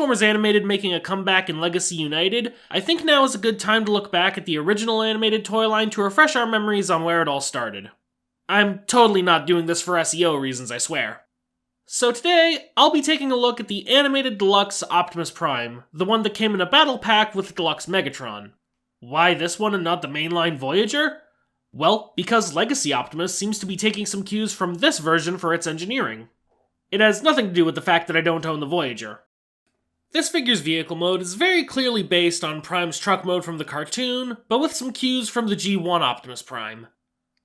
Transformers Animated making a comeback in Legacy United, I think now is a good time to look back at the original animated toy line to refresh our memories on where it all started. I'm totally not doing this for SEO reasons, I swear. So today, I'll be taking a look at the animated Deluxe Optimus Prime, the one that came in a battle pack with the Deluxe Megatron. Why this one and not the mainline Voyager? Well, because Legacy Optimus seems to be taking some cues from this version for its engineering. It has nothing to do with the fact that I don't own the Voyager. This figure's vehicle mode is very clearly based on Prime's truck mode from the cartoon, but with some cues from the G1 Optimus Prime.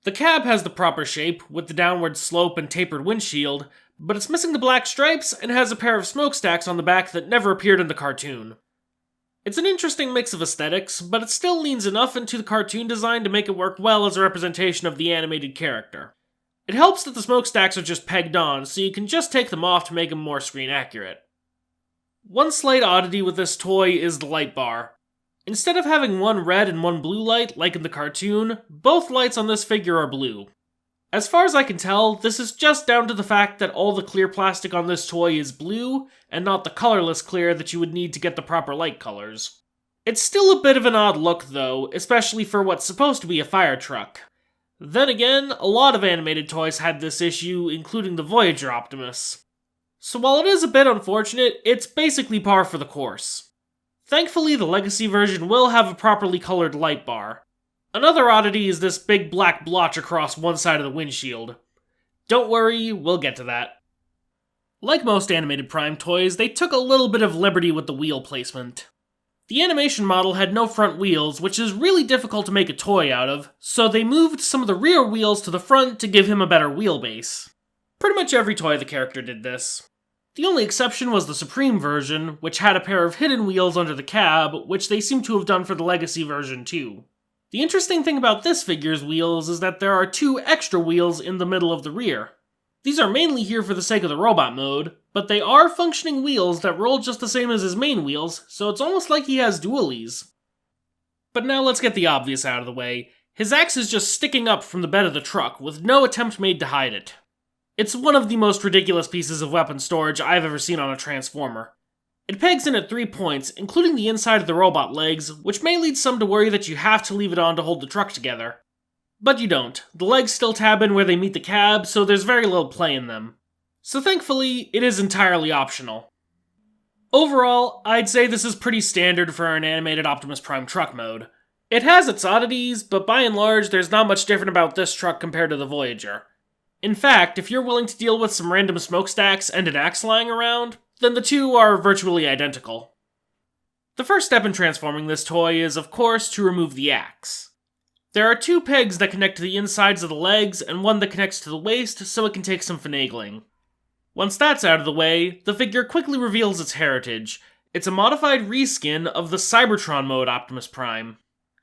The cab has the proper shape, with the downward slope and tapered windshield, but it's missing the black stripes and has a pair of smokestacks on the back that never appeared in the cartoon. It's an interesting mix of aesthetics, but it still leans enough into the cartoon design to make it work well as a representation of the animated character. It helps that the smokestacks are just pegged on, so you can just take them off to make them more screen accurate. One slight oddity with this toy is the light bar. Instead of having one red and one blue light, like in the cartoon, both lights on this figure are blue. As far as I can tell, this is just down to the fact that all the clear plastic on this toy is blue, and not the colorless clear that you would need to get the proper light colors. It's still a bit of an odd look though, especially for what's supposed to be a fire truck. Then again, a lot of animated toys had this issue, including the Voyager Optimus. So while it is a bit unfortunate, it's basically par for the course. Thankfully, the Legacy version will have a properly colored light bar. Another oddity is this big black blotch across one side of the windshield. Don't worry, we'll get to that. Like most animated Prime toys, they took a little bit of liberty with the wheel placement. The animation model had no front wheels, which is really difficult to make a toy out of, so they moved some of the rear wheels to the front to give him a better wheelbase. Pretty much every toy of the character did this. The only exception was the Supreme version, which had a pair of hidden wheels under the cab, which they seem to have done for the Legacy version too. The interesting thing about this figure's wheels is that there are 2 extra wheels in the middle of the rear. These are mainly here for the sake of the robot mode, but they are functioning wheels that roll just the same as his main wheels, so it's almost like he has dualies. But now let's get the obvious out of the way. His axe is just sticking up from the bed of the truck, with no attempt made to hide it. It's one of the most ridiculous pieces of weapon storage I've ever seen on a Transformer. It pegs in at 3 points, including the inside of the robot legs, which may lead some to worry that you have to leave it on to hold the truck together. But you don't. The legs still tab in where they meet the cab, so there's very little play in them. So thankfully, it is entirely optional. Overall, I'd say this is pretty standard for an animated Optimus Prime truck mode. It has its oddities, but by and large, there's not much different about this truck compared to the Voyager. In fact, if you're willing to deal with some random smokestacks and an axe lying around, then the two are virtually identical. The first step in transforming this toy is, of course, to remove the axe. There are 2 pegs that connect to the insides of the legs and one that connects to the waist, so it can take some finagling. Once that's out of the way, the figure quickly reveals its heritage. It's a modified reskin of the Cybertron mode Optimus Prime.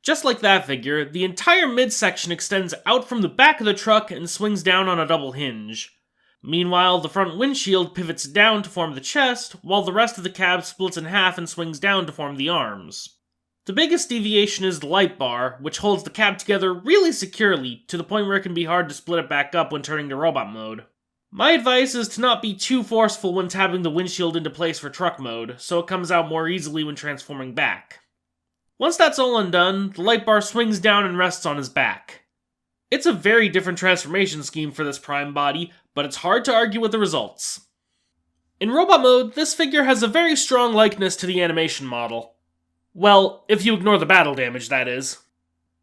Just like that figure, the entire midsection extends out from the back of the truck and swings down on a double hinge. Meanwhile, the front windshield pivots down to form the chest, while the rest of the cab splits in half and swings down to form the arms. The biggest deviation is the light bar, which holds the cab together really securely, to the point where it can be hard to split it back up when turning to robot mode. My advice is to not be too forceful when tabbing the windshield into place for truck mode, so it comes out more easily when transforming back. Once that's all undone, the light bar swings down and rests on his back. It's a very different transformation scheme for this Prime body, but it's hard to argue with the results. In robot mode, this figure has a very strong likeness to the animation model. Well, if you ignore the battle damage, that is.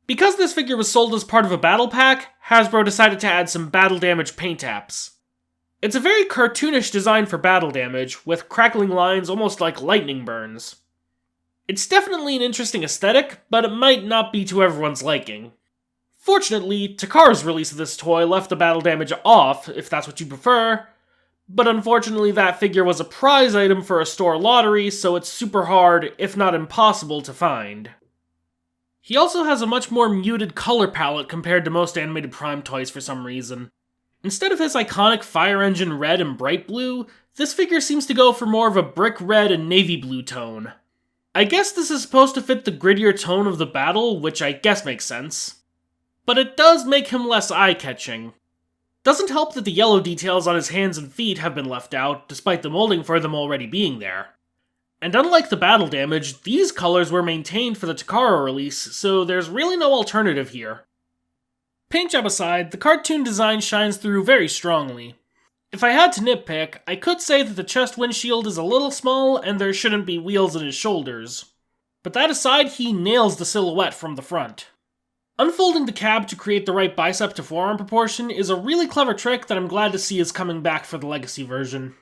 Because this figure was sold as part of a battle pack, Hasbro decided to add some battle damage paint apps. It's a very cartoonish design for battle damage, with crackling lines almost like lightning burns. It's definitely an interesting aesthetic, but it might not be to everyone's liking. Fortunately, Takara's release of this toy left the battle damage off, if that's what you prefer, but unfortunately that figure was a prize item for a store lottery, so it's super hard, if not impossible, to find. He also has a much more muted color palette compared to most animated Prime toys for some reason. Instead of his iconic fire engine red and bright blue, this figure seems to go for more of a brick red and navy blue tone. I guess this is supposed to fit the grittier tone of the battle, which I guess makes sense. But it does make him less eye-catching. Doesn't help that the yellow details on his hands and feet have been left out, despite the molding for them already being there. And unlike the battle damage, these colors were maintained for the Takara release, so there's really no alternative here. Paint job aside, the cartoon design shines through very strongly. If I had to nitpick, I could say that the chest windshield is a little small and there shouldn't be wheels in his shoulders. But that aside, he nails the silhouette from the front. Unfolding the cab to create the right bicep to forearm proportion is a really clever trick that I'm glad to see is coming back for the Legacy version.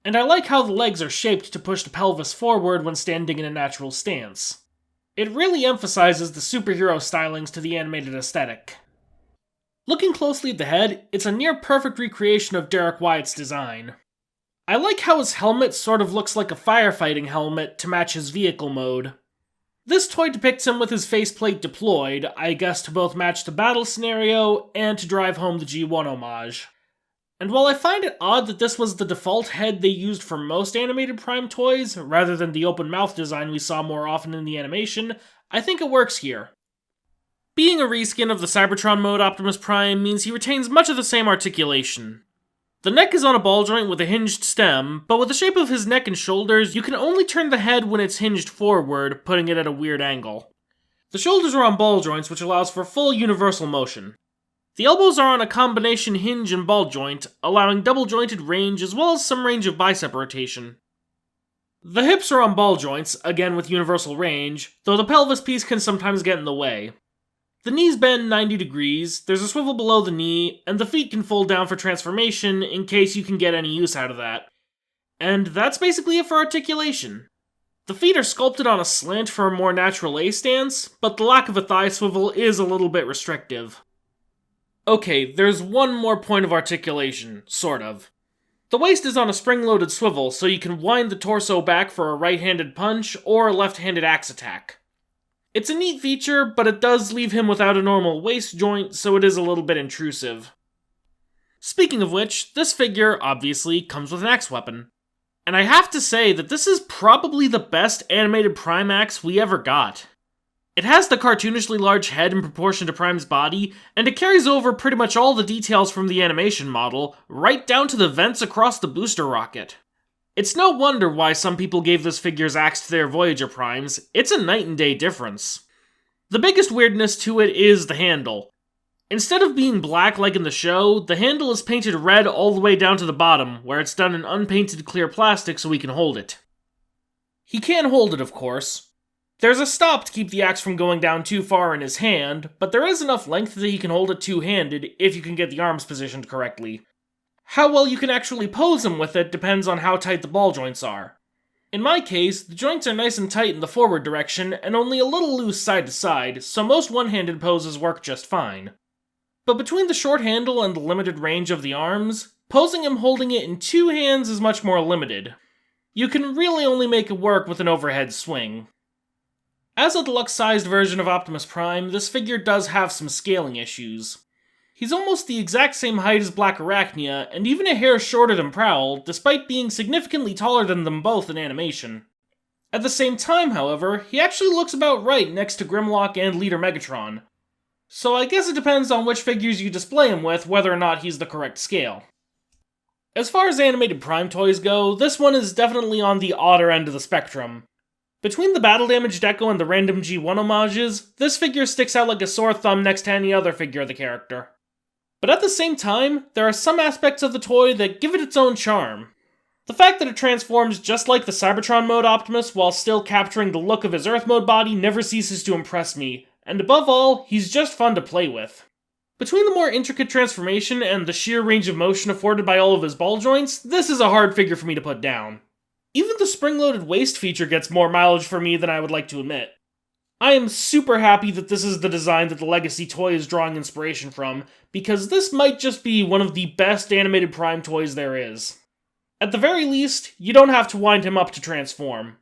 And I like how the legs are shaped to push the pelvis forward when standing in a natural stance. It really emphasizes the superhero stylings to the animated aesthetic. Looking closely at the head, it's a near-perfect recreation of Derek Wyatt's design. I like how his helmet sort of looks like a firefighting helmet to match his vehicle mode. This toy depicts him with his faceplate deployed, I guess to both match the battle scenario and to drive home the G1 homage. And while I find it odd that this was the default head they used for most animated Prime toys, rather than the open mouth design we saw more often in the animation, I think it works here. Being a reskin of the Cybertron mode Optimus Prime means he retains much of the same articulation. The neck is on a ball joint with a hinged stem, but with the shape of his neck and shoulders, you can only turn the head when it's hinged forward, putting it at a weird angle. The shoulders are on ball joints, which allows for full universal motion. The elbows are on a combination hinge and ball joint, allowing double jointed range as well as some range of bicep rotation. The hips are on ball joints, again with universal range, though the pelvis piece can sometimes get in the way. The knees bend 90 degrees, there's a swivel below the knee, and the feet can fold down for transformation in case you can get any use out of that. And that's basically it for articulation. The feet are sculpted on a slant for a more natural A stance, but the lack of a thigh swivel is a little bit restrictive. Okay, there's one more point of articulation, sort of. The waist is on a spring-loaded swivel, so you can wind the torso back for a right-handed punch or a left-handed axe attack. It's a neat feature, but it does leave him without a normal waist joint, so it is a little bit intrusive. Speaking of which, this figure, obviously, comes with an axe weapon. And I have to say that this is probably the best animated Prime axe we ever got. It has the cartoonishly large head in proportion to Prime's body, and it carries over pretty much all the details from the animation model, right down to the vents across the booster rocket. It's no wonder why some people gave this figure's axe to their Voyager Primes. It's a night and day difference. The biggest weirdness to it is the handle. Instead of being black like in the show, the handle is painted red all the way down to the bottom, where it's done in unpainted clear plastic so we can hold it. He can hold it, of course. There's a stop to keep the axe from going down too far in his hand, but there is enough length that he can hold it two-handed if you can get the arms positioned correctly. How well you can actually pose him with it depends on how tight the ball joints are. In my case, the joints are nice and tight in the forward direction and only a little loose side to side, so most one-handed poses work just fine. But between the short handle and the limited range of the arms, posing him holding it in two hands is much more limited. You can really only make it work with an overhead swing. As a deluxe-sized version of Optimus Prime, this figure does have some scaling issues. He's almost the exact same height as Black Arachnia, and even a hair shorter than Prowl, despite being significantly taller than them both in animation. At the same time, however, he actually looks about right next to Grimlock and Leader Megatron. So I guess it depends on which figures you display him with whether or not he's the correct scale. As far as animated Prime toys go, this one is definitely on the odder end of the spectrum. Between the battle damage deco and the random G1 homages, this figure sticks out like a sore thumb next to any other figure of the character. But at the same time, there are some aspects of the toy that give it its own charm. The fact that it transforms just like the Cybertron mode Optimus while still capturing the look of his Earth mode body never ceases to impress me, and above all, he's just fun to play with. Between the more intricate transformation and the sheer range of motion afforded by all of his ball joints, this is a hard figure for me to put down. Even the spring-loaded waist feature gets more mileage for me than I would like to admit. I am super happy that this is the design that the Legacy toy is drawing inspiration from, because this might just be one of the best animated Prime toys there is. At the very least, you don't have to wind him up to transform.